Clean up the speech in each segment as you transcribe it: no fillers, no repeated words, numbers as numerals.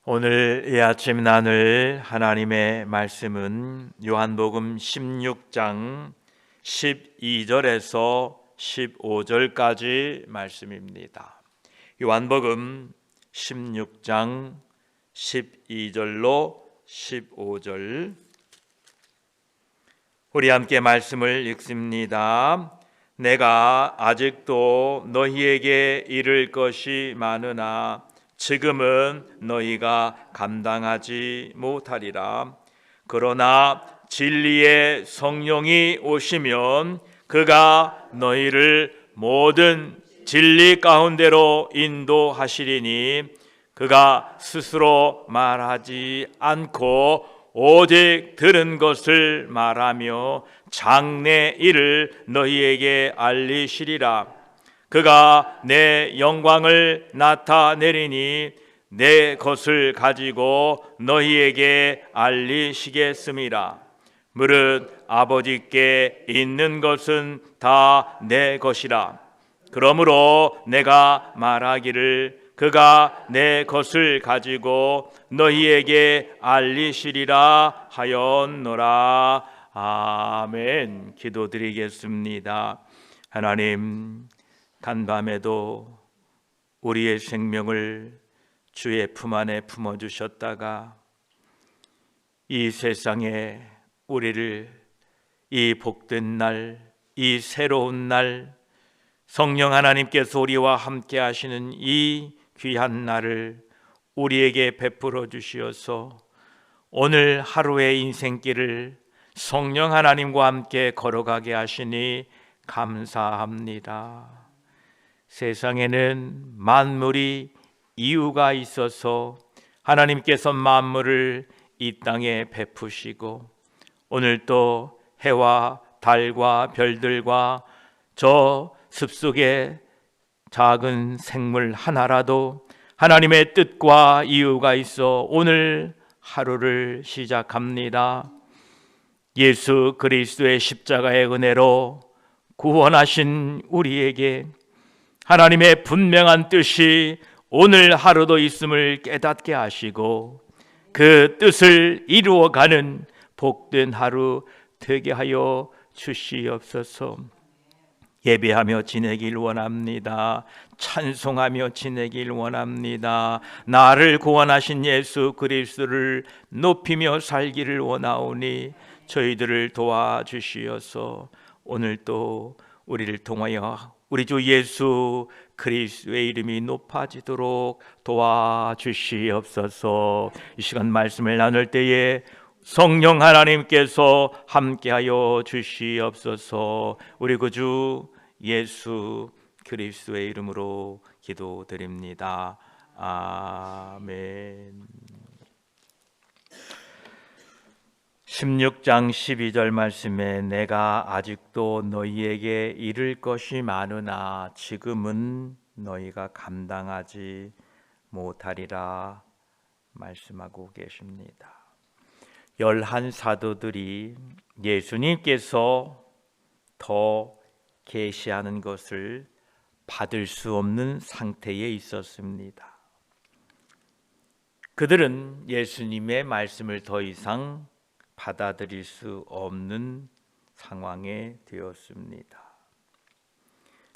오늘 이 아침 나눌 하나님의 말씀은 요한복음 16장 12절에서 15절까지 말씀입니다. 요한복음 16장 12절로 15절, 우리 함께 말씀을 읽습니다. 내가 아직도 너희에게 이를 것이 많으나 지금은 너희가 감당하지 못하리라. 그러나 진리의 성령이 오시면 그가 너희를 모든 진리 가운데로 인도하시리니 그가 스스로 말하지 않고 오직 들은 것을 말하며 장래 일을 너희에게 알리시리라. 그가 내 영광을 나타내리니 내 것을 가지고 너희에게 알리시겠음이라. 무릇 아버지께 있는 것은 다 내 것이라. 그러므로 내가 말하기를 그가 내 것을 가지고 너희에게 알리시리라 하였노라. 아멘. 기도드리겠습니다. 하나님, 간밤에도 우리의 생명을 주의 품 안에 품어주셨다가 이 세상에 우리를 이 복된 날, 이 새로운 날, 성령 하나님께서 우리와 함께 하시는 이 귀한 날을 우리에게 베풀어 주시어서 오늘 하루의 인생길을 성령 하나님과 함께 걸어가게 하시니 감사합니다. 세상에는 만물이 이유가 있어서 하나님께서 만물을 이 땅에 베푸시고 오늘 또 해와 달과 별들과 저 숲속의 작은 생물 하나라도 하나님의 뜻과 이유가 있어 오늘 하루를 시작합니다. 예수 그리스도의 십자가의 은혜로 구원하신 우리에게 하나님의 분명한 뜻이 오늘 하루도 있음을 깨닫게 하시고 그 뜻을 이루어가는 복된 하루 되게 하여 주시옵소서. 예배하며 지내길 원합니다. 찬송하며 지내길 원합니다. 나를 구원하신 예수 그리스도를 높이며 살기를 원하오니 저희들을 도와주시어서 오늘 또 우리를 통하여 우리 주 예수 그리스도의 이름이 높아지도록 도와주시옵소서. 이 시간 말씀을 나눌 때에 성령 하나님께서 함께하여 주시옵소서. 우리 구주 예수 그리스도의 이름으로 기도드립니다. 아멘. 16장 12절 말씀에 내가 아직도 너희에게 이를 것이 많으나 지금은 너희가 감당하지 못하리라 말씀하고 계십니다. 11사도들이 예수님께서 더 계시하는 것을 받을 수 없는 상태에 있었습니다. 그들은 예수님의 말씀을 더 이상 받아들일 수 없는 상황에 되었습니다.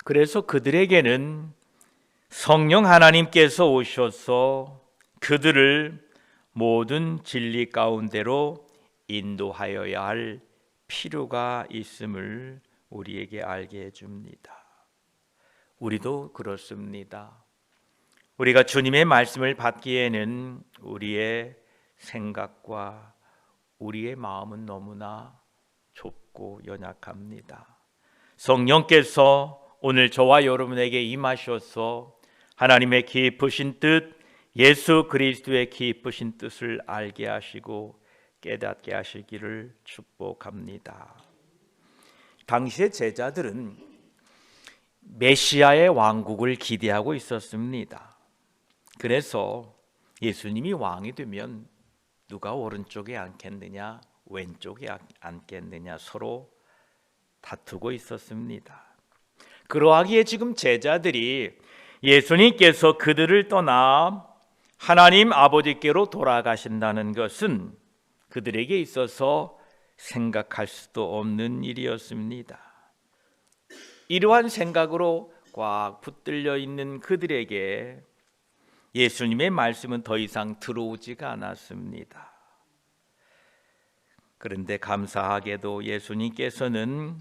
그래서 그들에게는 성령 하나님께서 오셔서 그들을 모든 진리 가운데로 인도하여야 할 필요가 있음을 우리에게 알게 해줍니다. 우리도 그렇습니다. 우리가 주님의 말씀을 받기에는 우리의 생각과 우리의 마음은 너무나 좁고 연약합니다. 성령께서 오늘 저와 여러분에게 임하셔서 하나님의 깊으신 뜻, 예수 그리스도의 깊으신 뜻을 알게 하시고 깨닫게 하시기를 축복합니다. 당시의 제자들은 메시아의 왕국을 기대하고 있었습니다. 그래서 예수님이 왕이 되면 누가 오른쪽에 앉겠느냐 왼쪽에 앉겠느냐 서로 다투고 있었습니다. 그러하기에 지금 제자들이 예수님께서 그들을 떠나 하나님 아버지께로 돌아가신다는 것은 그들에게 있어서 생각할 수도 없는 일이었습니다. 이러한 생각으로 꽉 붙들려 있는 그들에게 예수님의 말씀은 더 이상 들어오지가 않았습니다. 그런데 감사하게도 예수님께서는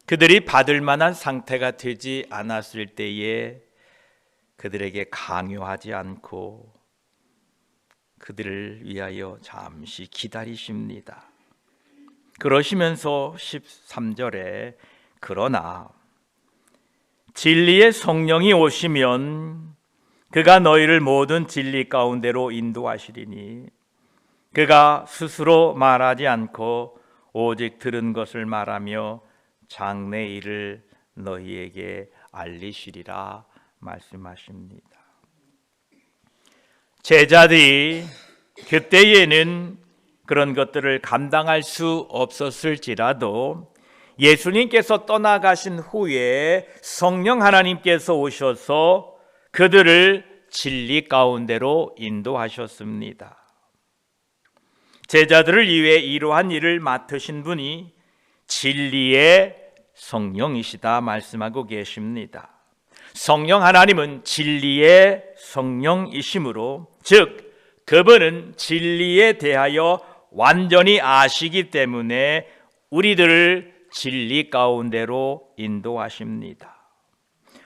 그들이 받을 만한 상태가 되지 않았을 때에 그들에게 강요하지 않고 그들을 위하여 잠시 기다리십니다. 그러시면서 13절에 그러나 진리의 성령이 오시면 그가 너희를 모든 진리 가운데로 인도하시리니 그가 스스로 말하지 않고 오직 들은 것을 말하며 장래 일을 너희에게 알리시리라 말씀하십니다. 제자들이 그때에는 그런 것들을 감당할 수 없었을지라도 예수님께서 떠나가신 후에 성령 하나님께서 오셔서 그들을 진리 가운데로 인도하셨습니다. 제자들을 위해 이러한 일을 맡으신 분이 진리의 성령이시다 말씀하고 계십니다. 성령 하나님은 진리의 성령이시므로, 즉 그분은 진리에 대하여 완전히 아시기 때문에 우리들을 진리 가운데로 인도하십니다.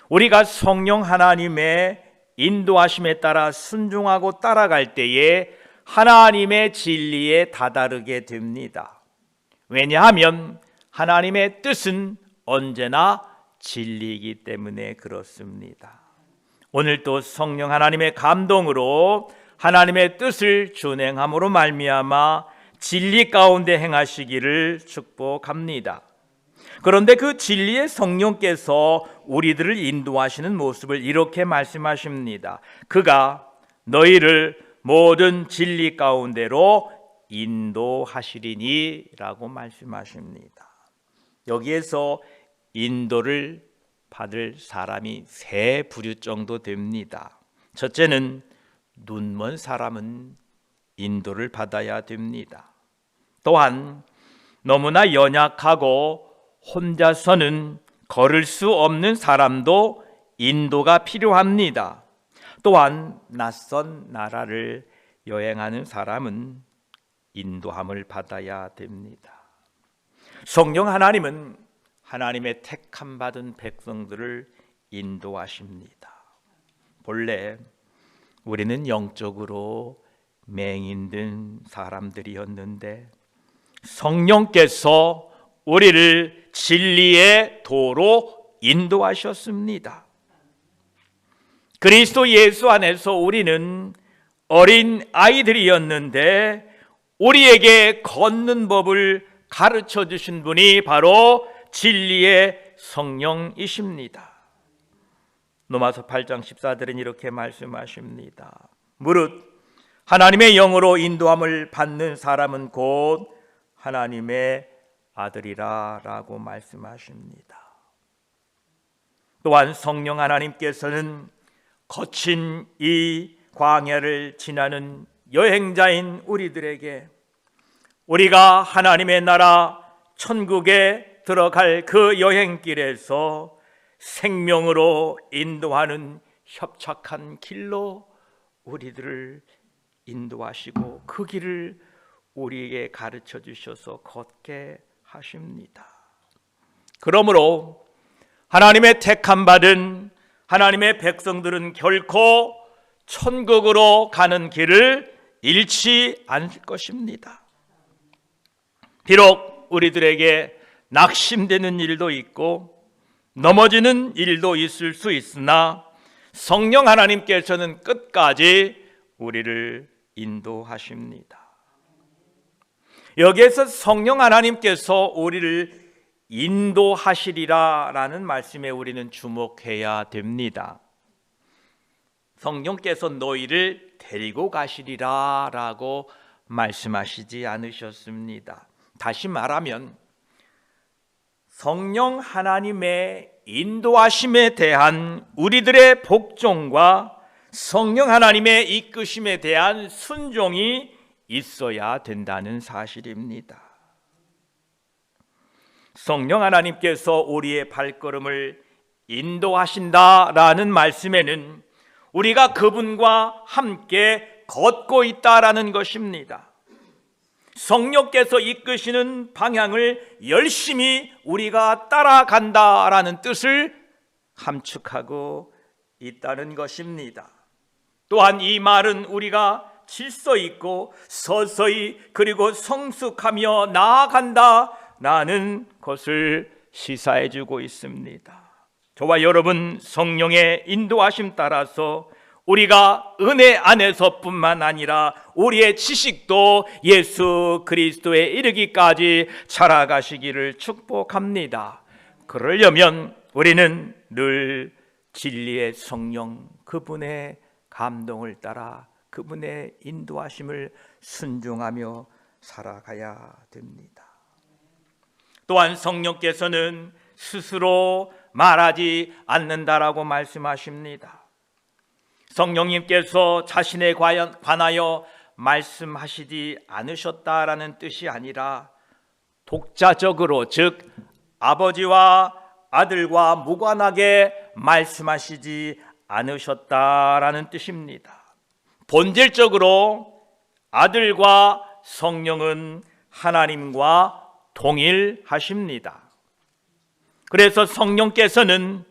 우리가 성령 하나님의 인도하심에 따라 순종하고 따라갈 때에 하나님의 진리에 다다르게 됩니다. 왜냐하면 하나님의 뜻은 언제나 진리이기 때문에 그렇습니다. 오늘도 성령 하나님의 감동으로 하나님의 뜻을 준행함으로 말미암아 진리 가운데 행하시기를 축복합니다. 그런데 그 진리의 성령께서 우리들을 인도하시는 모습을 이렇게 말씀하십니다. 그가 너희를 모든 진리 가운데로 인도하시리니 라고 말씀하십니다. 여기에서 인도를 받을 사람이 세 부류 정도 됩니다. 첫째는 눈먼 사람은 인도를 받아야 됩니다. 또한 너무나 연약하고 혼자서는 걸을 수 없는 사람도 인도가 필요합니다. 또한 낯선 나라를 여행하는 사람은 인도함을 받아야 됩니다. 성령 하나님은 하나님의 택함 받은 백성들을 인도하십니다. 본래 우리는 영적으로 맹인된 사람들이었는데 성령께서 우리를 진리의 도로 인도하셨습니다. 그리스도 예수 안에서 우리는 어린 아이들이었는데 우리에게 걷는 법을 가르쳐 주신 분이 바로 진리의 성령이십니다. 로마서 8장 14절은 이렇게 말씀하십니다. 무릇 하나님의 영으로 인도함을 받는 사람은 곧 하나님의 아들이라 라고 말씀하십니다. 또한 성령 하나님께서는 거친 이 광야를 지나는 여행자인 우리들에게 우리가 하나님의 나라 천국에 들어갈 그 여행길에서 생명으로 인도하는 협착한 길로 우리들을 인도하시고 그 길을 우리에게 가르쳐 주셔서 걷게 하십니다. 그러므로 하나님의 택함 받은 하나님의 백성들은 결코 천국으로 가는 길을 잃지 않을 것입니다. 비록 우리들에게 낙심되는 일도 있고 넘어지는 일도 있을 수 있으나 성령 하나님께서는 끝까지 우리를 인도하십니다. 여기에서 성령 하나님께서 우리를 인도하시리라라는 말씀에 우리는 주목해야 됩니다. 성령께서 너희를 데리고 가시리라라고 말씀하시지 않으셨습니다. 다시 말하면 성령 하나님의 인도하심에 대한 우리들의 복종과 성령 하나님의 이끄심에 대한 순종이 있어야 된다는 사실입니다. 성령 하나님께서 우리의 발걸음을 인도하신다라는 말씀에는 우리가 그분과 함께 걷고 있다라는 것입니다. 성령께서 이끄시는 방향을 열심히 우리가 따라간다라는 뜻을 함축하고 있다는 것입니다. 또한 이 말은 우리가 질서 있고 서서히 그리고 성숙하며 나아간다라는 것을 시사해 주고 있습니다. 저와 여러분, 성령의 인도하심 따라서 우리가 은혜 안에서뿐만 아니라 우리의 지식도 예수 그리스도에 이르기까지 자라가시기를 축복합니다. 그러려면 우리는 늘 진리의 성령, 그분의 감동을 따라 그분의 인도하심을 순종하며 살아가야 됩니다. 또한 성령께서는 스스로 말하지 않는다라고 말씀하십니다. 성령님께서 자신에 관하여 말씀하시지 않으셨다라는 뜻이 아니라 독자적으로, 즉 아버지와 아들과 무관하게 말씀하시지 않으셨다라는 뜻입니다. 본질적으로 아들과 성령은 하나님과 동일하십니다. 그래서 성령께서는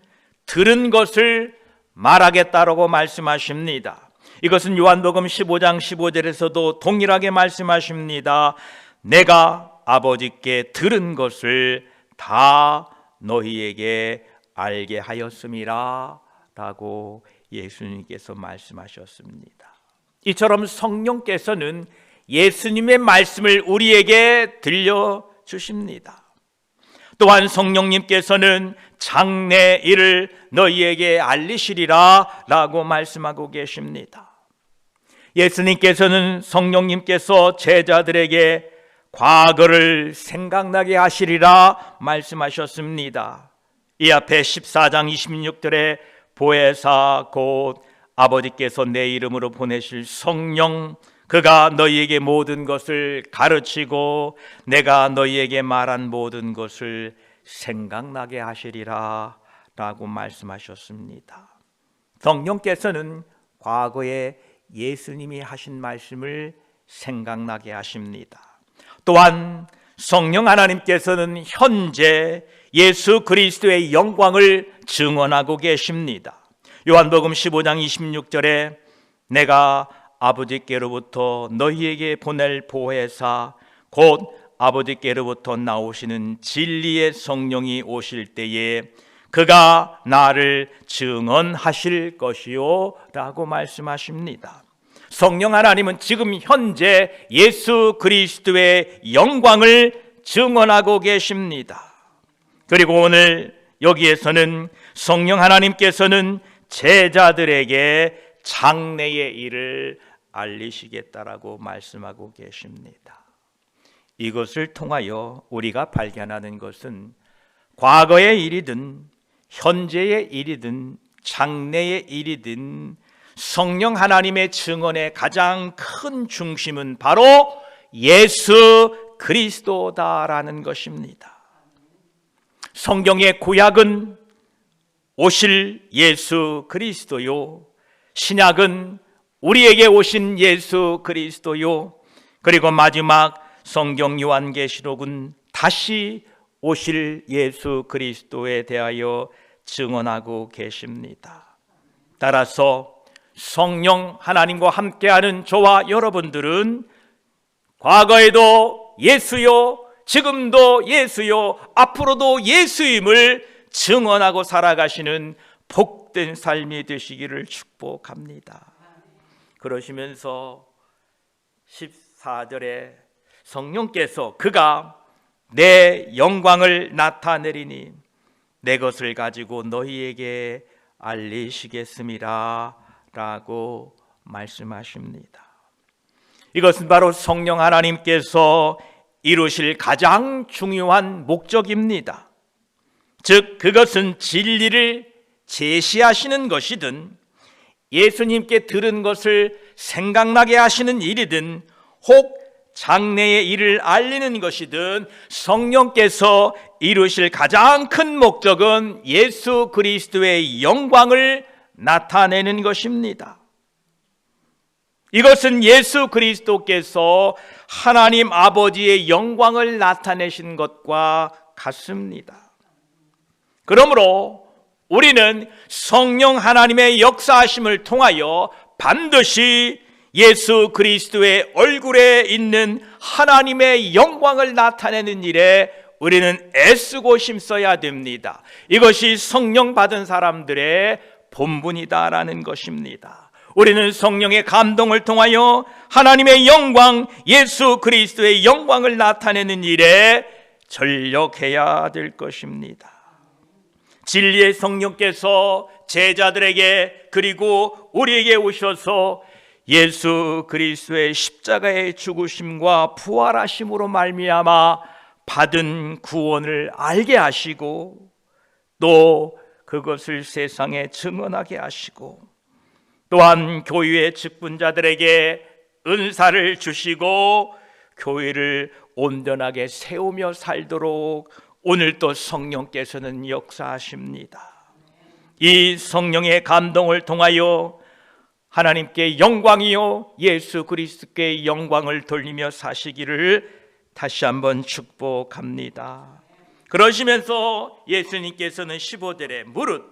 들은 것을 말하겠다라고 말씀하십니다. 이것은 요한복음 15장 15절에서도 동일하게 말씀하십니다. 내가 아버지께 들은 것을 다 너희에게 알게 하였음이라 라고 예수님께서 말씀하셨습니다. 이처럼 성령께서는 예수님의 말씀을 우리에게 들려주십니다. 또한 성령님께서는 장래 일을 너희에게 알리시리라 라고 말씀하고 계십니다. 예수님께서는 성령님께서 제자들에게 과거를 생각나게 하시리라 말씀하셨습니다. 이 앞에 14장 26절에 보혜사 곧 아버지께서 내 이름으로 보내실 성령, 그가 너희에게 모든 것을 가르치고 내가 너희에게 말한 모든 것을 생각나게 하시리라 라고 말씀하셨습니다. 성령께서는 과거에 예수님이 하신 말씀을 생각나게 하십니다. 또한 성령 하나님께서는 현재 예수 그리스도의 영광을 증언하고 계십니다. 요한복음 15장 26절에 내가 아버지께로부터 너희에게 보낼 보혜사 곧 아버지께로부터 나오시는 진리의 성령이 오실 때에 그가 나를 증언하실 것이요 라고 말씀하십니다. 성령 하나님은 지금 현재 예수 그리스도의 영광을 증언하고 계십니다. 그리고 오늘 여기에서는 성령 하나님께서는 제자들에게 장래의 일을 알리시겠다라고 말씀하고 계십니다. 이것을 통하여 우리가 발견하는 것은 과거의 일이든 현재의 일이든 장래의 일이든 성령 하나님의 증언의 가장 큰 중심은 바로 예수 그리스도다라는 것입니다. 성경의 구약은 오실 예수 그리스도요, 신약은 우리에게 오신 예수 그리스도요, 그리고 마지막 성경 요한계시록은 다시 오실 예수 그리스도에 대하여 증언하고 계십니다. 따라서 성령 하나님과 함께하는 저와 여러분들은 과거에도 예수요, 지금도 예수요, 앞으로도 예수임을 증언하고 살아가시는 복된 삶이 되시기를 축복합니다. 그러시면서 14절에 성령께서 그가 내 영광을 나타내리니 내 것을 가지고 너희에게 알리시겠음이라 라고 말씀하십니다. 이것은 바로 성령 하나님께서 이루실 가장 중요한 목적입니다. 즉 그것은 진리를 제시하시는 것이든 예수님께 들은 것을 생각나게 하시는 일이든 혹 장래의 일을 알리는 것이든 성령께서 이루실 가장 큰 목적은 예수 그리스도의 영광을 나타내는 것입니다. 이것은 예수 그리스도께서 하나님 아버지의 영광을 나타내신 것과 같습니다. 그러므로 우리는 성령 하나님의 역사하심을 통하여 반드시 예수 그리스도의 얼굴에 있는 하나님의 영광을 나타내는 일에 우리는 애쓰고 힘써야 됩니다. 이것이 성령 받은 사람들의 본분이다라는 것입니다. 우리는 성령의 감동을 통하여 하나님의 영광, 예수 그리스도의 영광을 나타내는 일에 전력해야 될 것입니다. 진리의 성령께서 제자들에게 그리고 우리에게 오셔서 예수 그리스도의 십자가의 죽으심과 부활하심으로 말미암아 받은 구원을 알게 하시고 또 그것을 세상에 증언하게 하시고 또한 교회의 직분자들에게 은사를 주시고 교회를 온전하게 세우며 살도록 오늘도 성령께서는 역사하십니다. 이 성령의 감동을 통하여 하나님께 영광이요 예수 그리스도께 영광을 돌리며 사시기를 다시 한번 축복합니다. 그러시면서 예수님께서는 15절에 무릇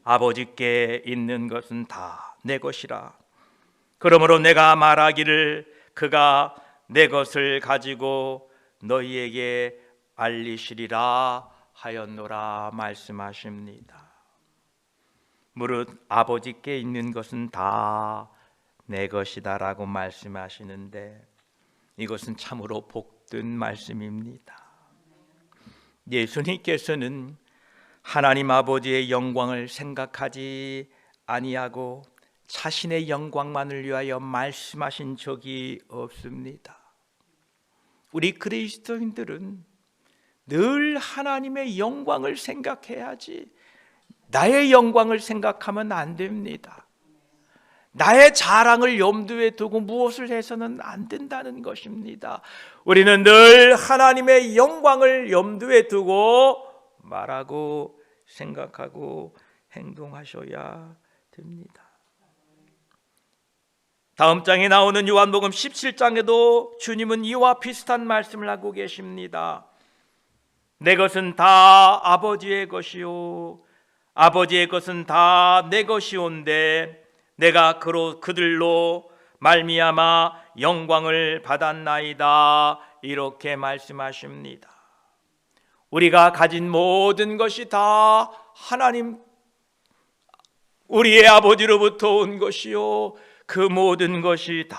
아버지께 있는 것은 다 내 것이라. 그러므로 내가 말하기를 그가 내 것을 가지고 너희에게 알리시리라 하였노라 말씀하십니다. 무릇 아버지께 있는 것은 다 내 것이다 라고 말씀하시는데 이것은 참으로 복된 말씀입니다. 예수님께서는 하나님 아버지의 영광을 생각하지 아니하고 자신의 영광만을 위하여 말씀하신 적이 없습니다. 우리 그리스도인들은 늘 하나님의 영광을 생각해야지 나의 영광을 생각하면 안 됩니다. 나의 자랑을 염두에 두고 무엇을 해서는 안 된다는 것입니다. 우리는 늘 하나님의 영광을 염두에 두고 말하고 생각하고 행동하셔야 됩니다. 다음 장에 나오는 요한복음 17장에도 주님은 이와 비슷한 말씀을 하고 계십니다. 내 것은 다 아버지의 것이요 아버지의 것은 다 내 것이온데 내가 그들로 말미암아 영광을 받았나이다 이렇게 말씀하십니다. 우리가 가진 모든 것이 다 하나님 우리의 아버지로부터 온 것이요 그 모든 것이 다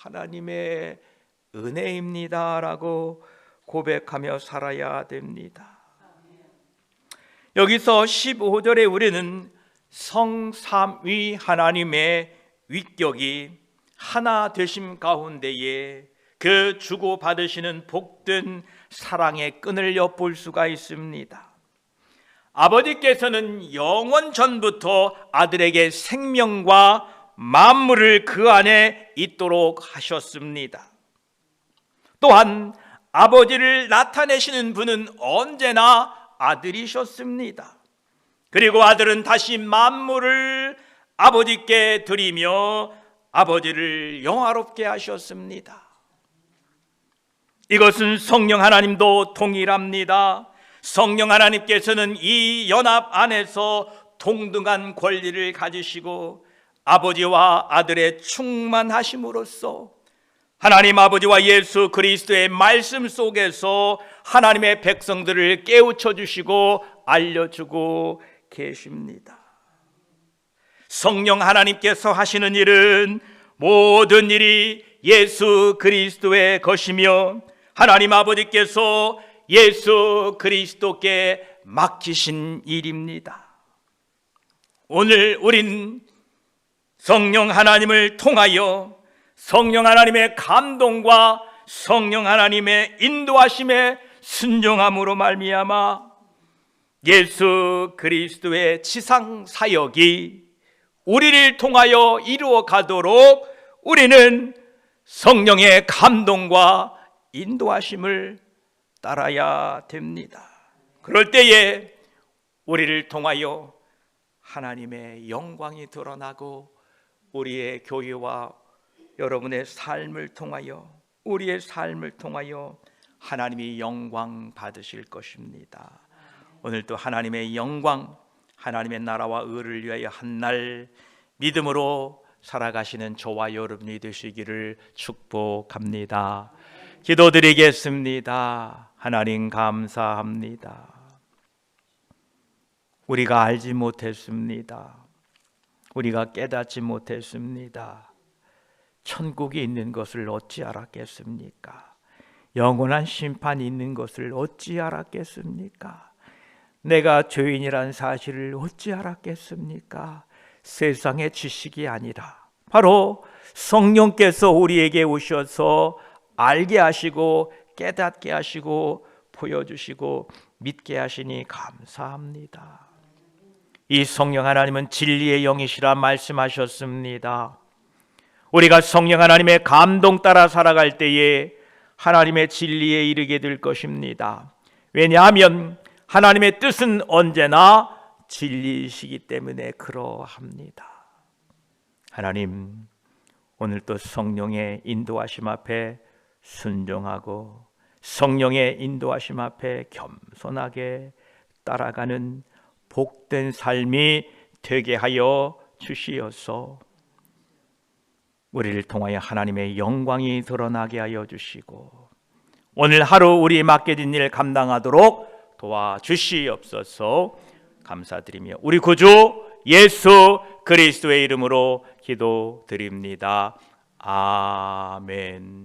하나님의 은혜입니다 라고 고백하며 살아야 됩니다. 여기서 15절에 우리는 성삼위 하나님의 위격이 하나 되심 가운데에 그 주고받으시는 복된 사랑의 끈을 엿볼 수가 있습니다. 아버지께서는 영원 전부터 아들에게 생명과 만물을 그 안에 있도록 하셨습니다. 또한 아버지를 나타내시는 분은 언제나 아들이셨습니다. 그리고 아들은 다시 만물을 아버지께 드리며 아버지를 영화롭게 하셨습니다. 이것은 성령 하나님도 동일합니다. 성령 하나님께서는 이 연합 안에서 동등한 권리를 가지시고 아버지와 아들의 충만하심으로써 하나님 아버지와 예수 그리스도의 말씀 속에서 하나님의 백성들을 깨우쳐 주시고 알려주고 계십니다. 성령 하나님께서 하시는 일은 모든 일이 예수 그리스도의 것이며 하나님 아버지께서 예수 그리스도께 맡기신 일입니다. 오늘 우린 성령 하나님을 통하여 성령 하나님의 감동과 성령 하나님의 인도하심에 순종함으로 말미암아 예수 그리스도의 지상 사역이 우리를 통하여 이루어 가도록 우리는 성령의 감동과 인도하심을 따라야 됩니다. 그럴 때에 우리를 통하여 하나님의 영광이 드러나고 우리의 교회와 여러분의 삶을 통하여, 우리의 삶을 통하여 하나님이 영광 받으실 것입니다. 오늘도 하나님의 영광, 하나님의 나라와 의를 위하여 한날 믿음으로 살아가시는 저와 여러분이 되시기를 축복합니다. 기도드리겠습니다. 하나님 감사합니다. 우리가 알지 못했습니다. 우리가 깨닫지 못했습니다. 천국이 있는 것을 어찌 알았겠습니까? 영원한 심판이 있는 것을 어찌 알았겠습니까? 내가 죄인이란 사실을 어찌 알았겠습니까? 세상의 지식이 아니라 바로 성령께서 우리에게 오셔서 알게 하시고 깨닫게 하시고 보여주시고 믿게 하시니 감사합니다. 이 성령 하나님은 진리의 영이시라 말씀하셨습니다. 우리가 성령 하나님의 감동 따라 살아갈 때에 하나님의 진리에 이르게 될 것입니다. 왜냐하면 하나님의 뜻은 언제나 진리이시기 때문에 그러합니다. 하나님, 오늘 또 성령의 인도하심 앞에 순종하고 성령의 인도하심 앞에 겸손하게 따라가는 복된 삶이 되게 하여 주시어서 우리를 통하여 하나님의 영광이 드러나게 하여 주시고 오늘 하루 우리 맡겨진 일 감당하도록 도와주시옵소서. 감사드리며 우리 구주 예수 그리스도의 이름으로 기도드립니다. 아멘.